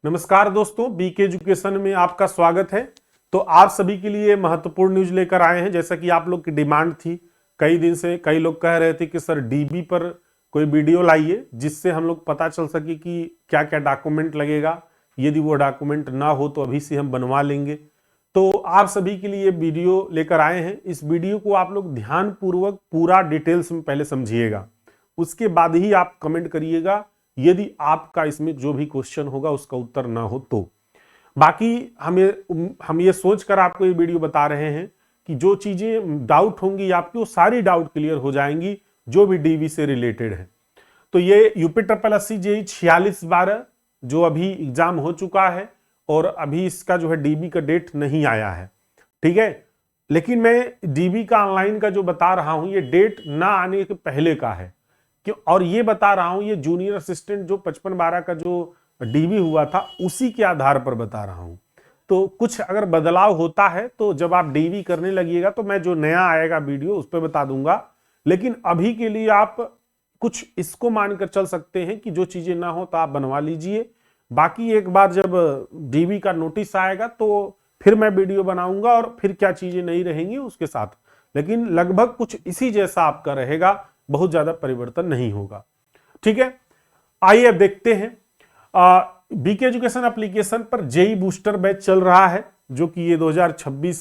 नमस्कार दोस्तों, BK education में आपका स्वागत है। तो आप सभी के लिए महत्वपूर्ण न्यूज लेकर आए हैं। जैसा कि आप लोग की डिमांड थी, कई दिन से कई लोग कह रहे थे कि सर डीबी पर कोई वीडियो लाइए जिससे हम लोग पता चल सके कि क्या क्या डॉक्यूमेंट लगेगा। यदि वो डॉक्यूमेंट ना हो तो अभी से हम बनवा लेंगे। तो आप सभी के लिए वीडियो लेकर आए हैं। इस वीडियो को आप लोग ध्यानपूर्वक पूरा डिटेल्स में पहले समझिएगा, उसके बाद ही आप कमेंट करिएगा यदि आपका इसमें जो भी क्वेश्चन होगा उसका उत्तर ना हो तो। बाकी हम ये सोचकर आपको ये वीडियो बता रहे हैं कि जो चीजें डाउट होंगी आपकी वो सारी डाउट क्लियर हो जाएंगी जो भी डीवी से रिलेटेड है। तो ये यूपी ट्रिपल एससी जेई 46/12 जो अभी एग्जाम हो चुका है और अभी इसका जो है डीबी का डेट नहीं आया है, ठीक है। लेकिन मैं डीबी का ऑनलाइन का जो बता रहा हूं ये डेट ना आने के पहले का है क्यों, और ये बता रहा हूं ये जूनियर असिस्टेंट जो 55/12 का जो डीबी हुआ था उसी के आधार पर बता रहा हूं। तो कुछ अगर बदलाव होता है तो जब आप डीवी करने लगिएगा तो मैं जो नया आएगा वीडियो उस पर बता दूंगा। लेकिन अभी के लिए आप कुछ इसको मानकर चल सकते हैं कि जो चीजें ना हो तो आप बनवा लीजिए। बाकी एक बार जब डीवी का नोटिस आएगा तो फिर मैं वीडियो बनाऊंगा और फिर क्या चीजें नहीं रहेंगी उसके साथ। लेकिन लगभग कुछ इसी जैसा आपका रहेगा, बहुत ज्यादा परिवर्तन नहीं होगा, ठीक है। आइए अब देखते हैं। बीके एजुकेशन एप्लीकेशन पर जेई बूस्टर बैच चल रहा है जो कि ये 2026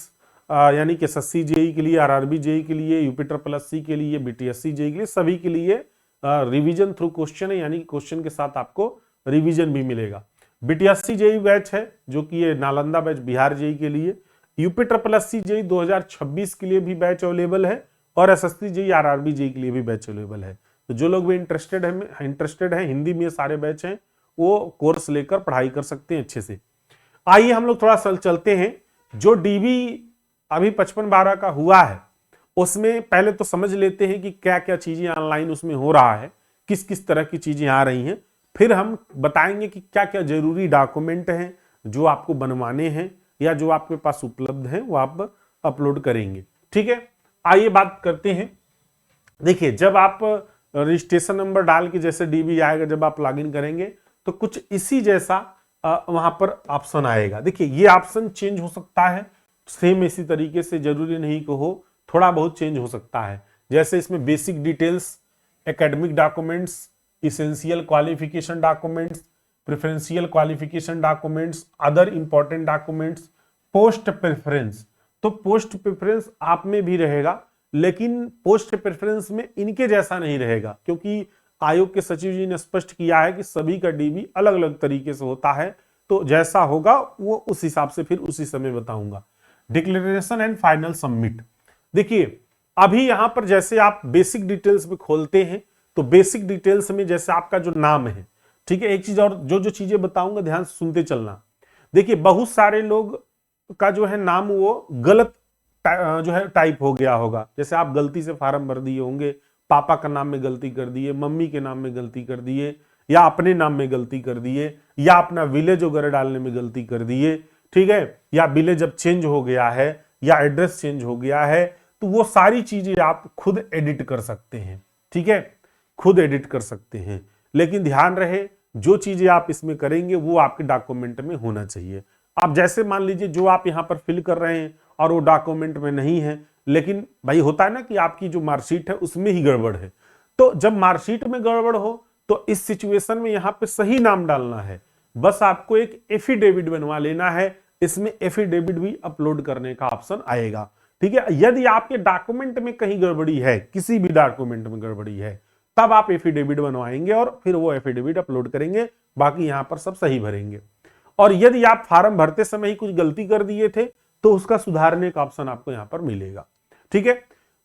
यानी कि एसएससी जेई के लिए, आरआरबी जेई के लिए, यूपी ट्रिपल एससी के लिए, बीटीएससी जेई के लिए, सभी के लिए रिवीजन थ्रू क्वेश्चन है, यानी क्वेश्चन के साथ आपको रिवीजन भी मिलेगा। बीटीएससी जेई बैच है जो कि ये नालंदा बैच बिहार जेई के लिए, यूपी ट्रिपल एससी जेई 2026 के लिए भी बैच अवेलेबल है और एसएससी जेई आरआरबी जेई के लिए भी बैच अवेलेबल है। तो जो लोग भी इंटरेस्टेड हैं हिंदी में सारे बैच हैं, वो कोर्स लेकर पढ़ाई कर सकते हैं अच्छे से। आइए हम लोग थोड़ा सा चलते हैं। जो डीबी अभी 55/12 का हुआ है उसमें पहले तो समझ लेते हैं कि क्या क्या चीजें ऑनलाइन उसमें हो रहा है, किस किस तरह की चीजें आ रही हैं। फिर हम बताएंगे कि क्या क्या जरूरी डॉक्यूमेंट हैं जो आपको बनवाने हैं या जो आपके पास उपलब्ध हैं वो आप अपलोड करेंगे, ठीक है। आइए बात करते हैं। देखिए, जब आप रजिस्ट्रेशन नंबर डाल के जैसे डीबी आएगा, जब आप लॉगिन करेंगे तो कुछ इसी जैसा वहां पर ऑप्शन आएगा। देखिए, ये ऑप्शन चेंज हो सकता है, सेम इसी तरीके से, जरूरी नहीं कि हो, थोड़ा बहुत चेंज हो सकता है। जैसे इसमें basic details, academic documents, essential qualification documents, preferential qualification documents, other important documents, post preference. तो पोस्ट प्रेफरेंस आप में भी रहेगा, लेकिन पोस्ट प्रेफरेंस में इनके जैसा नहीं रहेगा, क्योंकि आयोग के सचिव जी ने स्पष्ट किया है कि सभी का डीबी अलग अलग तरीके से होता है। तो जैसा होगा वो उस हिसाब से फिर उसी समय बताऊंगा। Declaration and final submit. देखिए, अभी यहां पर जैसे आप बेसिक डिटेल्स में खोलते हैं तो बेसिक डिटेल्स में जैसे आपका जो नाम है, ठीक है। एक चीज और, जो जो चीजें बताऊंगा ध्यान से सुनते चलना। देखिए, बहुत सारे लोग का जो है नाम वो गलत जो है टाइप हो गया होगा। जैसे आप गलती से फार्म भर दिए होंगे, पापा का नाम में गलती कर दिए, मम्मी के नाम में गलती कर दिए, या अपने नाम में गलती कर दिए, या अपना विलेज वगैरह डालने में गलती कर दिए, ठीक है। या विलेज अब चेंज हो गया है या एड्रेस चेंज हो गया है, तो वो सारी चीजें आप खुद एडिट कर सकते हैं, ठीक है, खुद एडिट कर सकते हैं। लेकिन ध्यान रहे, जो चीजें आप इसमें करेंगे वो आपके डॉक्यूमेंट में होना चाहिए। आप जैसे मान लीजिए जो आप यहां पर फिल कर रहे हैं और वो डॉक्यूमेंट में नहीं है, लेकिन भाई होता है ना कि आपकी जो मार्कशीट है उसमें ही गड़बड़ है। तो जब मार्कशीट में गड़बड़ हो तो इस सिचुएशन में यहां पे सही नाम डालना है। बस आपको एक एफिडेविट बनवा लेना है, इसमें एफिडेविट भी अपलोड करने का ऑप्शन आएगा, ठीक है। यदि आपके डॉक्यूमेंट में कहीं गड़बड़ी है, किसी भी डॉक्यूमेंट में गड़बड़ी है, तब आप एफिडेविट बनवाएंगे और फिर वो एफिडेविट अपलोड करेंगे। बाकी यहां पर सब सही भरेंगे। और यदि आप फॉर्म भरते समय ही कुछ गलती कर दिए थे तो उसका सुधारने का ऑप्शन आपको यहां पर मिलेगा, ठीक है।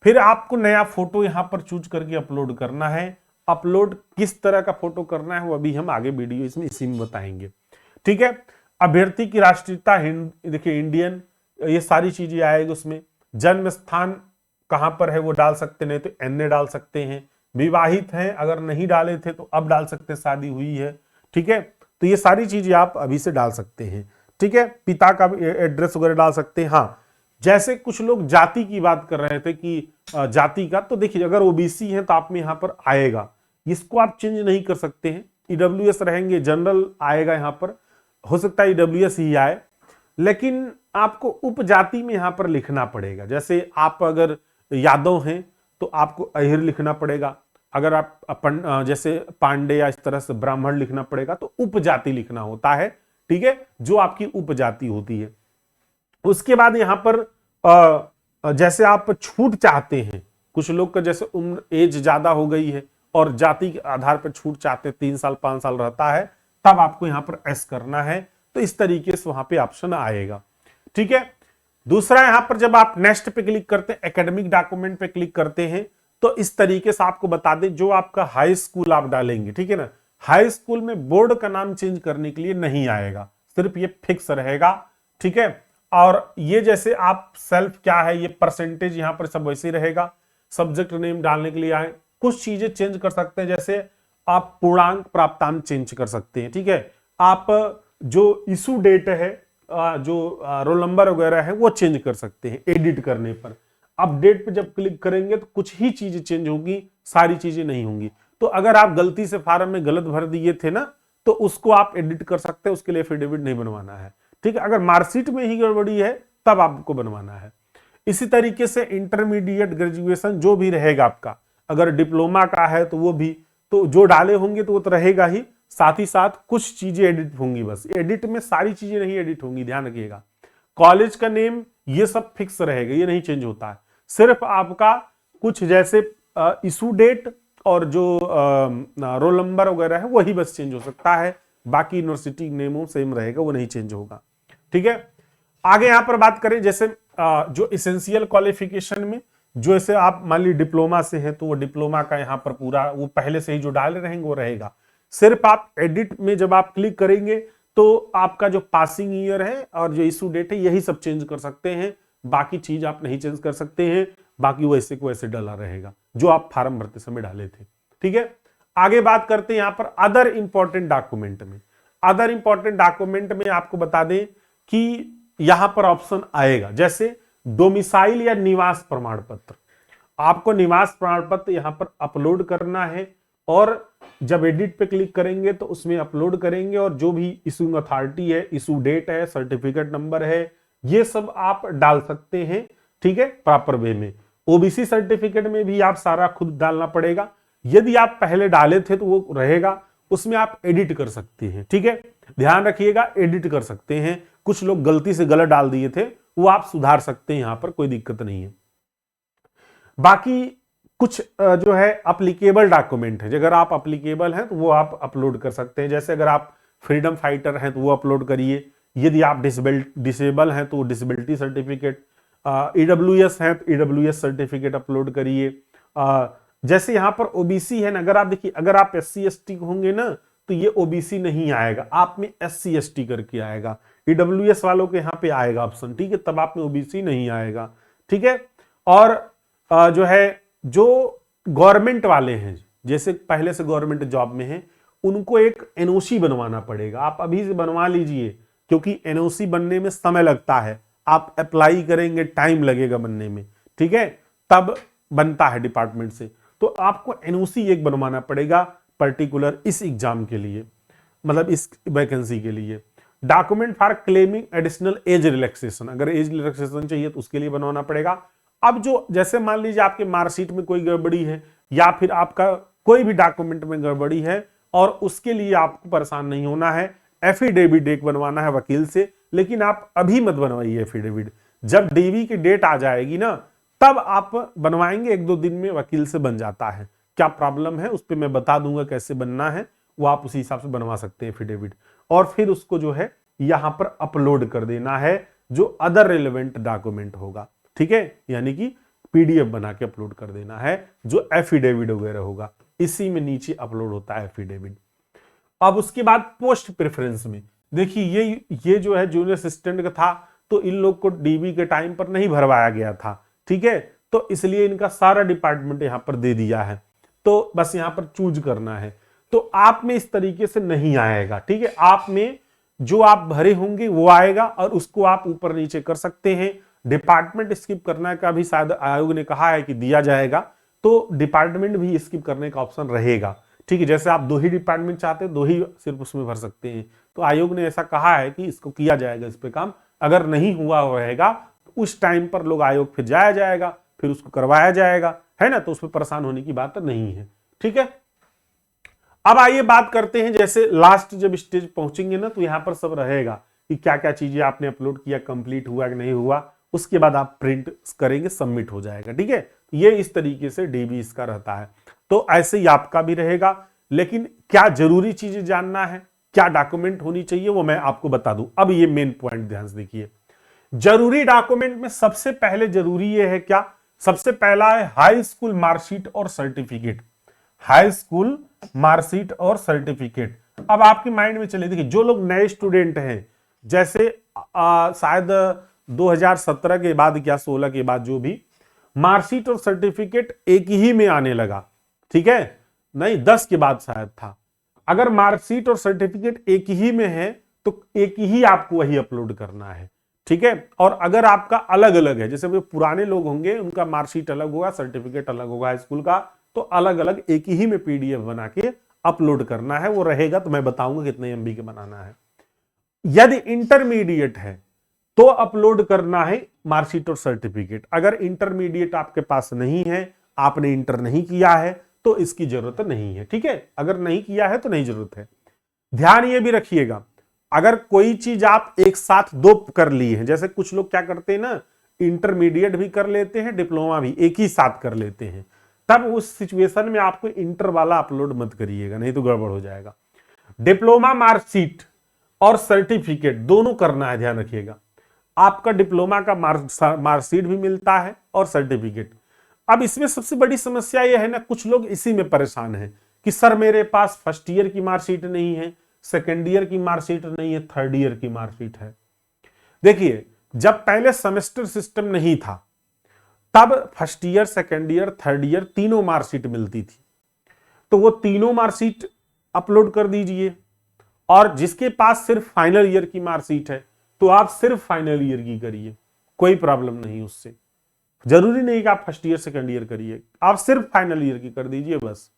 फिर आपको नया फोटो यहां पर चूज करके अपलोड करना है। अपलोड किस तरह का फोटो करना है वो अभी हम आगे वीडियो इसमें इसी में बताएंगे, ठीक है। अभ्यर्थी की राष्ट्रीयता देखिए इंडियन, ये सारी चीजें आएगी उसमें। जन्म स्थान कहां पर है वो डाल सकते, नहीं तो एनए डाल सकते हैं। विवाहित हैं, अगर नहीं डाले थे तो अब डाल सकते हैं, शादी हुई है, ठीक है। तो ये सारी चीजें आप अभी से डाल सकते हैं, ठीक है। पिता का एड्रेस वगैरह डाल सकते हैं। हाँ, जैसे कुछ लोग जाति की बात कर रहे थे कि जाति का, तो देखिए अगर ओबीसी है तो आप में यहां पर आएगा, इसको आप चेंज नहीं कर सकते हैं। ईडब्ल्यूएस रहेंगे, जनरल आएगा यहां पर। हो सकता है ईडब्ल्यूएस ही आए, लेकिन आपको उपजाति में यहां पर लिखना पड़ेगा। जैसे आप अगर यादव हैं तो आपको अहिर लिखना पड़ेगा, अगर आप जैसे पांडे या इस तरह से ब्राह्मण लिखना पड़ेगा, तो उपजाति लिखना होता है, ठीक है, जो आपकी उपजाति होती है। उसके बाद यहां पर जैसे आप छूट चाहते हैं, कुछ लोग का जैसे उम्र एज ज्यादा हो गई है और जाति के आधार पर छूट चाहते हैं, 3 साल 5 साल रहता है, तब आपको यहां पर एस करना है। तो इस तरीके से वहां पे ऑप्शन आएगा, ठीक है। दूसरा, यहां पर जब आप नेक्स्ट पे क्लिक करते हैं, एकेडमिक डॉक्यूमेंट पे क्लिक करते हैं, तो इस तरीके से आपको बता दें जो आपका हाई स्कूल आप डालेंगे, ठीक है ना, हाई स्कूल में बोर्ड का नाम चेंज करने के लिए नहीं आएगा, सिर्फ ये फिक्स रहेगा, ठीक है। और ये जैसे आप सेल्फ क्या है, ये परसेंटेज यहां पर सब वैसे ही रहेगा। सब्जेक्ट नेम डालने के लिए आए, कुछ चीजें चेंज कर सकते हैं, जैसे आप पूर्णांक प्राप्तांक चेंज कर सकते हैं, ठीक है। आप जो इशू डेट है, जो रोल नंबर वगैरह है, वो चेंज कर सकते हैं एडिट करने पर। अपडेट पे जब क्लिक करेंगे तो कुछ ही चीजें चेंज होंगी, सारी चीजें नहीं होंगी। तो अगर आप गलती से फॉर्म में गलत भर दिए थे ना, तो उसको आप एडिट कर सकते हैं, उसके लिए एफिडेविट नहीं बनवाना है, ठीक है। अगर मार्कशीट में ही गड़बड़ी है तब आपको बनवाना है। इसी तरीके से इंटरमीडिएट, ग्रेजुएशन जो भी रहेगा आपका, अगर डिप्लोमा का है तो वो भी, तो जो डाले होंगे तो वो तो रहेगा ही, साथ ही साथ कुछ चीजें एडिट होंगी, बस एडिट में सारी चीजें नहीं एडिट होंगी, ध्यान रखिएगा। कॉलेज का नेम ये सब फिक्स रहेगा, ये नहीं चेंज होता है, सिर्फ आपका कुछ जैसे इशू डेट और जो रोल नंबर वगैरह है वही बस चेंज हो सकता है, बाकी यूनिवर्सिटी नेम सेम रहेगा, वो नहीं चेंज होगा, ठीक है। आगे यहां पर बात करें, जैसे जो इसेंशियल क्वालिफिकेशन में, जो ऐसे आप मान ली डिप्लोमा से हैं तो वो डिप्लोमा का यहां पर पूरा वो पहले से ही जो डाले रहेंगे वो रहेगा। सिर्फ आप एडिट में जब आप क्लिक करेंगे तो आपका जो पासिंग ईयर है और जो इशू डेट है यही सब चेंज कर सकते हैं, बाकी चीज आप नहीं चेंज कर सकते हैं, बाकी वैसे को वैसे डला रहेगा जो आप फॉर्म भरते समय डाले थे, ठीक है। आगे बात करते हैं यहां पर अदर इंपॉर्टेंट डॉक्यूमेंट में। अदर इंपॉर्टेंट डॉक्यूमेंट में आपको बता दें कि यहां पर ऑप्शन आएगा, जैसे डोमिसाइल या निवास प्रमाण पत्र। आपको निवास प्रमाण पत्र यहां पर अपलोड करना है, और जब एडिट पे क्लिक करेंगे तो उसमें अपलोड करेंगे, और जो भी इशूइंग अथॉरिटी है, इशू डेट है, सर्टिफिकेट नंबर है, ये सब आप डाल सकते हैं, ठीक है, प्रॉपर वे में। ओबीसी सर्टिफिकेट में भी आप सारा खुद डालना पड़ेगा, यदि आप पहले डाले थे तो वो रहेगा, उसमें आप एडिट कर सकते हैं, ठीक है, ध्यान रखिएगा, एडिट कर सकते हैं। कुछ लोग गलती से गलत डाल दिए थे, वो आप सुधार सकते हैं, यहां पर कोई दिक्कत नहीं है। बाकी कुछ जो है अप्लीकेबल डॉक्यूमेंट है, अगर आप अप्लीकेबल हैं तो वो आप अपलोड कर सकते हैं, जैसे अगर आप फ्रीडम फाइटर हैं तो वो अपलोड करिए, यदि आप डिसेबल हैं तो डिसेबिलिटी सर्टिफिकेट, ईडब्ल्यूएस हैं तो ईडब्ल्यूएस सर्टिफिकेट अपलोड करिए। जैसे यहां पर ओबीसी है ना, अगर आप देखिए, अगर आप SC ST होंगे ना तो ये ओबीसी नहीं आएगा, आप में SC ST करके आएगा, ईडब्ल्यूएस वालों के यहाँ पे आएगा ऑप्शन, ठीक है, तब आप में ओबीसी नहीं आएगा, ठीक है। और जो है, जो गवर्नमेंट वाले हैं, जैसे पहले से गवर्नमेंट जॉब में हैं, उनको एक एनओसी बनवाना पड़ेगा, आप अभी से बनवा लीजिए, क्योंकि एनओसी बनने में समय लगता है, आप अप्लाई करेंगे टाइम लगेगा बनने में, ठीक है, तब बनता है डिपार्टमेंट से, तो आपको एनओसी एक बनवाना पड़ेगा पर्टिकुलर इस एग्जाम के लिए, मतलब इस वैकेंसी के लिए। Document for claiming additional age relaxation, अगर एज रिलैक्सेशन चाहिए तो उसके लिए बनवाना पड़ेगा। अब जो जैसे मान लीजिए आपके मार्कशीट में कोई गड़बड़ी है, या फिर आपका कोई भी डॉक्यूमेंट में गड़बड़ी है, और उसके लिए आपको परेशान नहीं होना है, एफिडेविट एक बनवाना है वकील से, लेकिन आप अभी मत बनवाइए एफिडेविट, जब डीवी की डेट आ जाएगी ना तब आप बनवाएंगे, 1-2 दिन में वकील से बन जाता है। क्या प्रॉब्लम है उस पर मैं बता दूंगा कैसे बनना है, वो आप उसी हिसाब से बनवा सकते हैं एफिडेविट, और फिर उसको जो है यहां पर अपलोड कर देना है, जो अदर रिलेवेंट डॉक्यूमेंट होगा, ठीक है, यानी कि पीडीएफ बना के अपलोड कर देना है, जो एफिडेविट वगैरह होगा, इसी में नीचे अपलोड होता है एफिडेविट। अब उसके बाद पोस्ट प्रेफरेंस में देखिए, ये जो है जूनियर असिस्टेंट का था, तो इन लोग को डीबी के टाइम पर नहीं भरवाया गया था, ठीक है, तो इसलिए इनका सारा डिपार्टमेंट यहां पर दे दिया है, तो बस यहां पर चूज करना है। तो आप में इस तरीके से नहीं आएगा, ठीक है, आप में जो आप भरे होंगे वो आएगा, और उसको आप ऊपर नीचे कर सकते हैं। डिपार्टमेंट स्किप करने का भी शायद आयोग ने कहा है कि दिया जाएगा, तो डिपार्टमेंट भी स्किप करने का ऑप्शन रहेगा, ठीक है, जैसे आप 2 ही डिपार्टमेंट चाहते हैं, 2 ही सिर्फ उसमें भर सकते हैं। तो आयोग ने ऐसा कहा है कि इसको किया जाएगा, इस पे काम अगर नहीं हुआ रहेगा तो उस टाइम पर लोग आयोग फिर जाया जाएगा, फिर उसको करवाया जाएगा, है ना। तो उसमें परेशान होने की बात नहीं है, ठीक है। अब आइए बात करते हैं, जैसे लास्ट जब स्टेज पहुंचेंगे ना तो यहां पर सब रहेगा कि क्या क्या चीजें आपने अपलोड किया, कंप्लीट हुआ कि नहीं हुआ, उसके बाद आप प्रिंट करेंगे, सबमिट हो जाएगा, ठीक है। ये इस तरीके से डीबी इसका रहता है। तो ऐसे ही आपका भी रहेगा, लेकिन क्या जरूरी चीजें जानना है, क्या डॉक्यूमेंट होनी चाहिए, वो मैं आपको बता दूं। अब ये मेन पॉइंट ध्यान से देखिए, जरूरी डॉक्यूमेंट में सबसे पहले जरूरी ये है क्या, सबसे पहला है हाई स्कूल मार्कशीट और सर्टिफिकेट। हाई स्कूल मार्कशीट और सर्टिफिकेट। अब आपके माइंड में चले, देखिए जो लोग नए स्टूडेंट हैं, जैसे शायद 2017 के बाद क्या 16 के बाद जो भी मार्कशीट और सर्टिफिकेट एक ही में आने लगा, ठीक है, नहीं 10 के बाद शायद था। अगर मार्कशीट और सर्टिफिकेट एक ही में है तो एक ही आपको वही अपलोड करना है, ठीक है। और अगर आपका अलग अलग है, जैसे वो पुराने लोग होंगे उनका मार्कशीट अलग होगा, सर्टिफिकेट अलग होगा स्कूल का, तो अलग अलग एक ही में पीडीएफ बना के अपलोड करना है। वो रहेगा तो मैं बताऊंगा कितने एमबी के बनाना है। यदि इंटरमीडिएट है तो अपलोड करना है मार्कशीट और सर्टिफिकेट। अगर इंटरमीडिएट आपके पास नहीं है, आपने इंटर नहीं किया है, तो इसकी जरूरत नहीं है, ठीक है। अगर नहीं किया है तो नहीं जरूरत है। ध्यान ये भी रखिएगा, अगर कोई चीज आप एक साथ 2 कर ली है, जैसे कुछ लोग क्या करते हैं ना, इंटरमीडिएट भी कर लेते हैं, डिप्लोमा भी एक ही साथ कर लेते हैं, तब उस सिचुएशन में आपको इंटर वाला अपलोड मत करिएगा, नहीं तो गड़बड़ हो जाएगा। डिप्लोमा मार्कशीट और सर्टिफिकेट दोनों करना है, ध्यान रखिएगा। आपका डिप्लोमा का मार्कशीट भी मिलता है और सर्टिफिकेट। अब इसमें सबसे बड़ी समस्या यह है ना, कुछ लोग इसी में परेशान हैं कि सर मेरे पास फर्स्ट ईयर की मार्कशीट नहीं है, सेकेंड ईयर की मार्कशीट नहीं है, थर्ड ईयर की मार्कशीट है। देखिए, जब पहले सेमेस्टर सिस्टम नहीं था तब first year, second year, third year तीनों मार्कशीट मिलती थी। तो वो तीनों मार्कशीट अपलोड कर दीजिए, और जिसके पास सिर्फ फाइनल ईयर की मार्कशीट है तो आप सिर्फ फाइनल ईयर की करिए, कोई प्रॉब्लम नहीं उससे। जरूरी नहीं कि आप फर्स्ट ईयर सेकेंड ईयर करिए, आप सिर्फ फाइनल ईयर की कर दीजिए बस।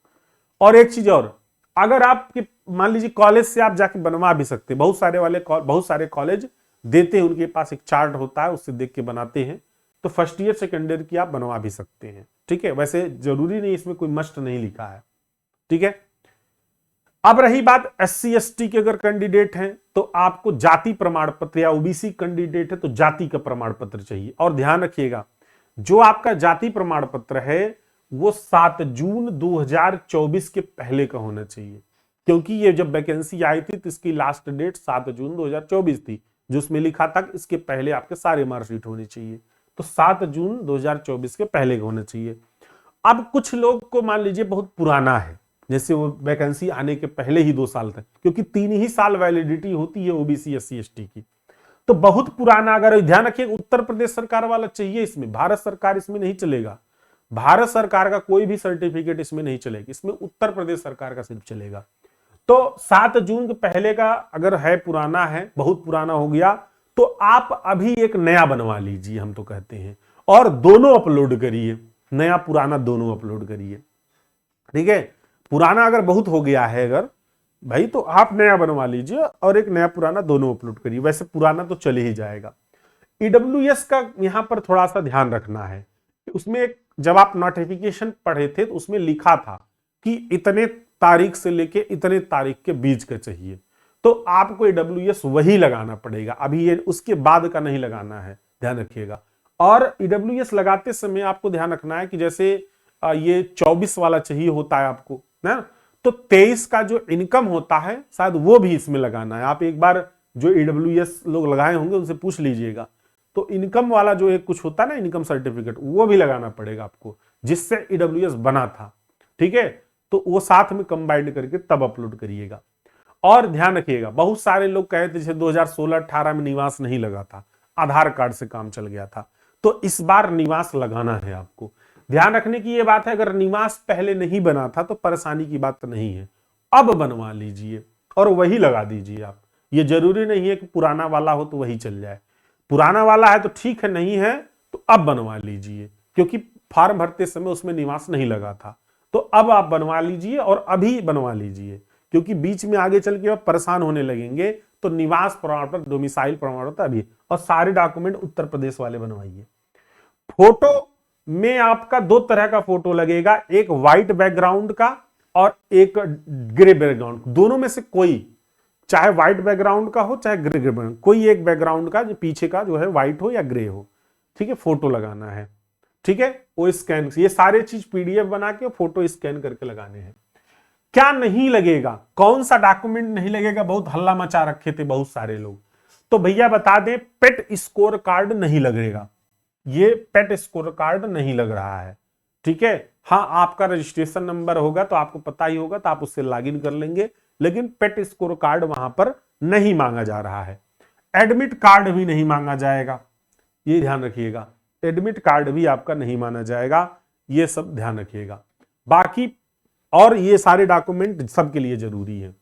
और एक चीज और, अगर आपके मान लीजिए कॉलेज से आप जाके बनवा भी सकते हैं, बहुत सारे कॉलेज देते हैं, उनके पास एक चार्ट होता है, उससे देख के बनाते हैं, तो फर्स्ट ईयर सेकेंड ईयर की आप बनवा भी सकते हैं, ठीक है। वैसे जरूरी नहीं, इसमें कोई मस्ट नहीं लिखा है, ठीक है। अब रही बात SC ST के अगर कैंडिडेट हैं तो आपको जाति प्रमाण पत्र, या ओबीसी कैंडिडेट है तो जाति का प्रमाण पत्र चाहिए। और ध्यान रखिएगा, जो आपका जाति प्रमाण पत्र है वो 7 जून 2024 के पहले का होना चाहिए, क्योंकि ये जब वैकेंसी आई थी तो इसकी लास्ट डेट 7 जून 2024 थी, जो उसमें लिखा था कि इसके पहले आपके सारे मार्कशीट होने चाहिए। तो 7 जून 2024 के पहले का होना चाहिए। अब कुछ लोग को मान लीजिए बहुत पुराना है, जैसे वो वैकेंसी आने के पहले ही 2 साल तक, क्योंकि 3 ही साल वैलिडिटी होती है ओबीसी SC ST की, तो बहुत पुराना। अगर ध्यान रखिए, उत्तर प्रदेश सरकार वाला चाहिए इसमें, भारत सरकार इसमें नहीं चलेगा। भारत सरकार का कोई भी सर्टिफिकेट इसमें नहीं चलेगा, इसमें उत्तर प्रदेश सरकार का सिर्फ चलेगा। तो 7 जून के पहले का अगर है, पुराना है, बहुत पुराना हो गया, तो आप अभी एक नया बनवा लीजिए, हम तो कहते हैं, और दोनों अपलोड करिए, नया पुराना दोनों अपलोड करिए, ठीक है। पुराना अगर बहुत हो गया है अगर भाई, तो आप नया बनवा लीजिए और एक नया पुराना दोनों अपलोड करिए, वैसे पुराना तो चले ही जाएगा। ईडब्ल्यूएस का यहां पर थोड़ा सा ध्यान रखना है, उसमें एक जब आप नोटिफिकेशन पढ़े थे तो उसमें लिखा था कि इतने तारीख से लेके इतने तारीख के बीच का चाहिए, तो आपको ईडब्ल्यूएस वही लगाना पड़ेगा, अभी ये उसके बाद का नहीं लगाना है, ध्यान रखिएगा। और ईडब्ल्यूएस लगाते समय आपको ध्यान रखना है कि जैसे ये 24 वाला चाहिए होता है आपको ना, तो 23 का जो इनकम होता है शायद वो भी इसमें लगाना है। आप एक बार जो ईडब्ल्यूएस लोग लगाए होंगे उनसे पूछ लीजिएगा, तो इनकम वाला जो एक कुछ होता है ना, इनकम सर्टिफिकेट, वो भी लगाना पड़ेगा आपको, जिससे ईडब्ल्यूएस बना था, ठीक है। तो वो साथ में कंबाइंड करके तब अपलोड करिएगा। और ध्यान रखिएगा, बहुत सारे लोग कहे थे जैसे 2016-18 में निवास नहीं लगा था, आधार कार्ड से काम चल गया था, तो इस बार निवास लगाना है आपको। ध्यान रखने की यह बात है, अगर निवास पहले नहीं बना था तो परेशानी की बात नहीं है, अब बनवा लीजिए और वही लगा दीजिए आप। ये जरूरी नहीं है कि पुराना वाला हो तो वही चल जाए, पुराना वाला है तो ठीक है, नहीं है तो अब बनवा लीजिए, क्योंकि फॉर्म भरते समय उसमें निवास नहीं लगा था। तो अब आप बनवा लीजिए और अभी बनवा लीजिए, क्योंकि बीच में आगे चल के आप परेशान होने लगेंगे। तो निवास प्रमाण पत्र, डोमिसाइल प्रमाण पत्र अभी, और सारे डॉक्यूमेंट उत्तर प्रदेश वाले बनवाइए। फोटो में आपका दो तरह का फोटो लगेगा, एक व्हाइट बैकग्राउंड का और एक ग्रे बैकग्राउंड। दोनों में से कोई, चाहे व्हाइट बैकग्राउंड का हो चाहे ग्रे बैकग्राउंड, कोई एक बैकग्राउंड का जो पीछे का जो है व्हाइट हो या ग्रे हो, ठीक है, फोटो लगाना है। ठीक है, वो स्कैन, ये सारे चीज पीडीएफ बना के फोटो स्कैन करके लगाने हैं। क्या नहीं लगेगा, कौन सा डॉक्यूमेंट नहीं लगेगा, बहुत हल्ला मचा रखे थे बहुत सारे लोग। तो भैया बता दें, पेट स्कोर कार्ड नहीं लगेगा, ये पेट स्कोर कार्ड नहीं लग रहा है। ठीक है, हाँ आपका रजिस्ट्रेशन नंबर होगा तो आपको पता ही होगा, तो आप उससे लॉगिन कर लेंगे, लेकिन पेट स्कोर कार्ड वहां पर नहीं मांगा जा रहा है। एडमिट कार्ड भी नहीं मांगा जाएगा, ये ध्यान रखिएगा, एडमिट कार्ड भी आपका नहीं माना जाएगा, ये सब ध्यान रखिएगा। बाकी और ये सारे डॉक्यूमेंट सबके लिए जरूरी है।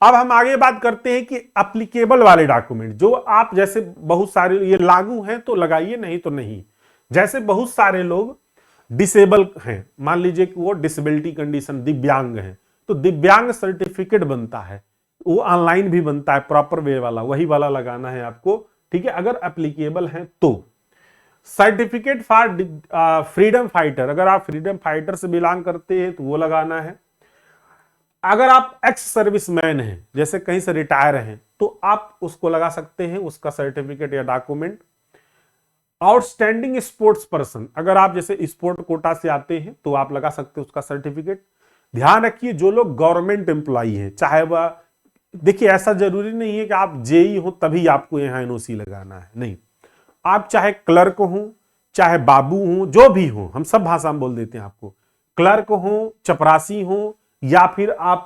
अब हम आगे बात करते हैं कि एप्लीकेबल वाले डॉक्यूमेंट, जो आप जैसे बहुत सारे ये लागू हैं तो लगाइए, नहीं तो नहीं। जैसे बहुत सारे लोग डिसेबल हैं, मान लीजिए कि वो डिसेबिलिटी कंडीशन, दिव्यांग हैं, तो दिव्यांग सर्टिफिकेट बनता है, वो ऑनलाइन भी बनता है, प्रॉपर वे वाला, वही वाला लगाना है आपको। ठीक है, अगर एप्लीकेबल है तो। सर्टिफिकेट फॉर फ्रीडम फाइटर, अगर आप फ्रीडम फाइटर से बिलोंग करते हैं तो वो लगाना है। अगर आप एक्स सर्विसमैन हैं, जैसे कहीं से रिटायर हैं, तो आप उसको लगा सकते हैं, उसका सर्टिफिकेट या डॉक्यूमेंट। आउटस्टैंडिंग स्पोर्ट्स पर्सन, अगर आप जैसे स्पोर्ट कोटा से आते हैं तो आप लगा सकते हैं उसका सर्टिफिकेट। ध्यान रखिए, जो लोग गवर्नमेंट एम्प्लॉई हैं, चाहे वह, देखिए ऐसा जरूरी नहीं है कि आप जेई हो तभी आपको यहां एनओसी लगाना है, नहीं। आप चाहे क्लर्क हो, चाहे बाबू हो, जो भी हो, हम सब भाषा में बोल देते हैं आपको, क्लर्क हो, चपरासी हो, या फिर आप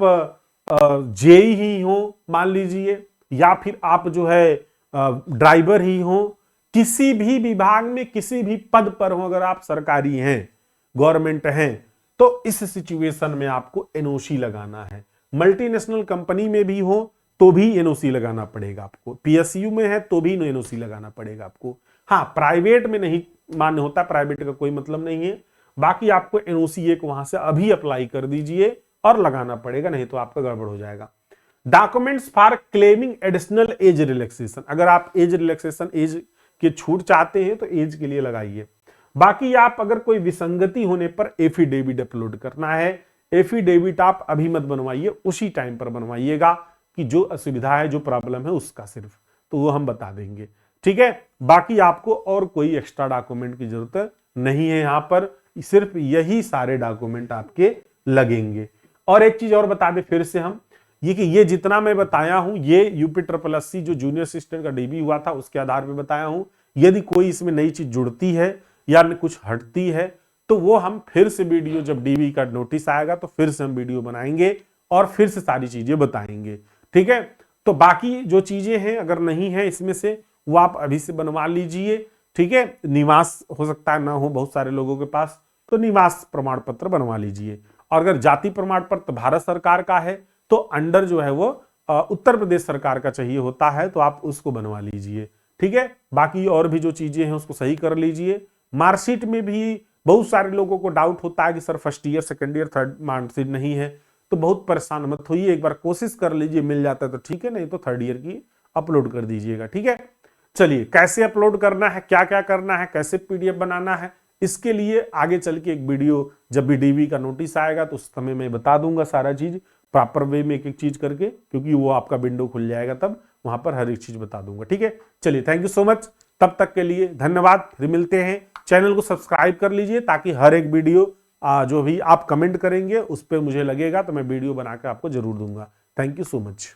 जेई ही हो मान लीजिए, या फिर आप जो है ड्राइवर ही हो, किसी भी विभाग में किसी भी पद पर हो, अगर आप सरकारी हैं, गवर्नमेंट हैं, तो इस सिचुएशन में आपको एनओसी लगाना है। मल्टीनेशनल कंपनी में भी हो तो भी एनओसी लगाना पड़ेगा आपको, पीएसयू में है तो भी एनओसी लगाना पड़ेगा आपको। हाँ, प्राइवेट में नहीं मान्य होता, प्राइवेट का कोई मतलब नहीं है। बाकी आपको एनओसी एक वहां से अभी अप्लाई कर दीजिए और लगाना पड़ेगा, नहीं तो आपका गड़बड़ हो जाएगा। Documents for claiming additional age relaxation, अगर आप एज रिलैक्सेशन, एज की छूट चाहते हैं तो एज के लिए लगाइए। बाकी आप अगर कोई विसंगति होने पर एफिडेविट अपलोड करना है, एफिडेविट आप अभी मत बनवाइए, उसी टाइम पर बनवाइएगा कि जो असुविधा है, जो प्रॉब्लम है उसका सिर्फ, तो वो हम बता देंगे। ठीक है, बाकी आपको और कोई एक्स्ट्रा डॉक्यूमेंट की जरूरत नहीं है, यहां पर सिर्फ यही सारे डॉक्यूमेंट आपके लगेंगे। और एक चीज और बता दें फिर से हम, ये कि ये जितना मैं बताया हूं, ये यूपी SSC जो जूनियर असिस्टेंट का डीबी हुआ था उसके आधार पर बताया हूं। यदि कोई इसमें नई चीज जुड़ती है या कुछ हटती है तो वो हम फिर से वीडियो, जब डीबी का नोटिस आएगा तो फिर से हम वीडियो बनाएंगे और फिर से सारी चीजें बताएंगे। ठीक है, तो बाकी जो चीजें हैं अगर नहीं है इसमें से, वो आप अभी से बनवा लीजिए। ठीक है, निवास हो सकता है ना हो बहुत सारे लोगों के पास, तो निवास प्रमाण पत्र बनवा लीजिए। और अगर जाति प्रमाण पत्र भारत सरकार का है तो अंडर जो है वो उत्तर प्रदेश सरकार का चाहिए होता है, तो आप उसको बनवा लीजिए। ठीक है, बाकी और भी जो चीजें हैं उसको सही कर लीजिए। मार्कशीट में भी बहुत सारे लोगों को डाउट होता है कि sir first year, second year, third marksheet नहीं है, तो बहुत परेशान मत होइए, एक बार कोशिश कर लीजिए, मिल जाता है तो ठीक है, नहीं तो थर्ड ईयर की अपलोड कर दीजिएगा। ठीक है, चलिए कैसे अपलोड करना है, क्या क्या करना है, कैसे पीडीएफ बनाना है, इसके लिए आगे चल के एक वीडियो, जब भी डीबी का नोटिस आएगा तो उस समय मैं बता दूंगा सारा चीज प्रॉपर वे में, एक एक चीज करके, क्योंकि वो आपका विंडो खुल जाएगा तब वहां पर हर एक चीज बता दूंगा। ठीक है, चलिए थैंक यू सो मच, तब तक के लिए धन्यवाद, फिर मिलते हैं। चैनल को सब्सक्राइब कर लीजिए ताकि हर एक वीडियो जो भी आप कमेंट करेंगे उस पर मुझे लगेगा तो मैं वीडियो बनाकर आपको जरूर दूंगा। Thank you so much.